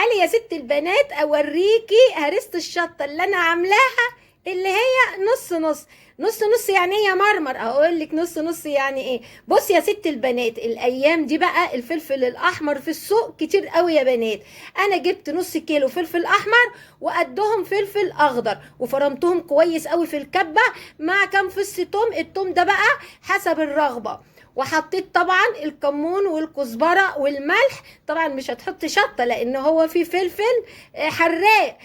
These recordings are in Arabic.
تعالي يا ست البنات اوريكي هرسة الشطة اللي انا عاملاها، اللي هي نص نص. نص نص يعني ايه يا مرمر؟ اقول لك نص نص يعني ايه. بص يا ست البنات، الايام دي بقى الفلفل الاحمر في السوق كتير قوي يا بنات. انا جبت نص كيلو فلفل احمر وقدهم فلفل اخضر وفرمتهم كويس قوي في الكبه مع كام فص توم. التوم ده بقى حسب الرغبه. وحطيت طبعا الكمون والكزبره والملح. طبعا مش هتحط شطه لان هو فيه فلفل حراق.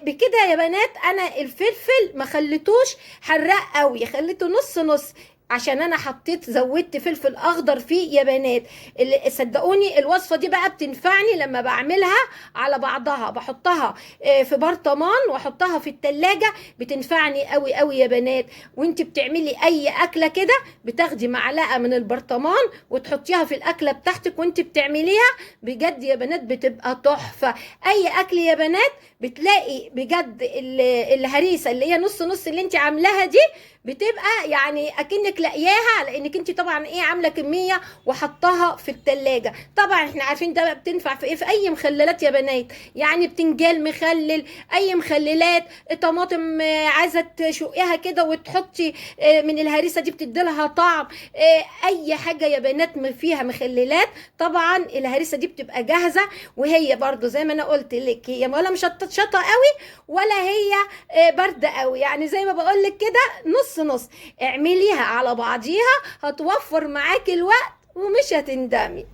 بكده يا بنات انا الفلفل ما خليتوش حراق قوي، خليته نص نص عشان انا حطيت زودت فلفل اخضر فيه يا بنات. صدقوني الوصفه دي بقى بتنفعني لما بعملها على بعضها، بحطها في برطمان واحطها في التلاجة، بتنفعني قوي قوي يا بنات. وانت بتعملي اي اكله كده بتاخدي معلقه من البرطمان وتحطيها في الاكله بتاعتك وانت بتعمليها، بجد يا بنات بتبقى تحفه. اي اكل يا بنات بتلاقي بجد الهريسه اللي هي نص نص اللي انت عاملاها دي بتبقى يعني اكنك لاقياها، لانك انت طبعا ايه عامله كميه وحطها في التلاجة. طبعا احنا عارفين ده بتنفع في ايه، في اي مخللات يا بنات، يعني بتنجان مخلل، اي مخللات، طماطم عايزه تشقيها كده وتحطي من الهريسه دي بتديلها طعم. اي حاجه يا بنات فيها مخللات طبعا الهريسه دي بتبقى جاهزه. وهي برضو زي ما انا قلت لك هي ولا مشطشطه قوي ولا هي بارده قوي، يعني زي ما بقول لك كده نص نص. اعمليها على بعضيها هتوفر معاكي الوقت ومش هتندمي.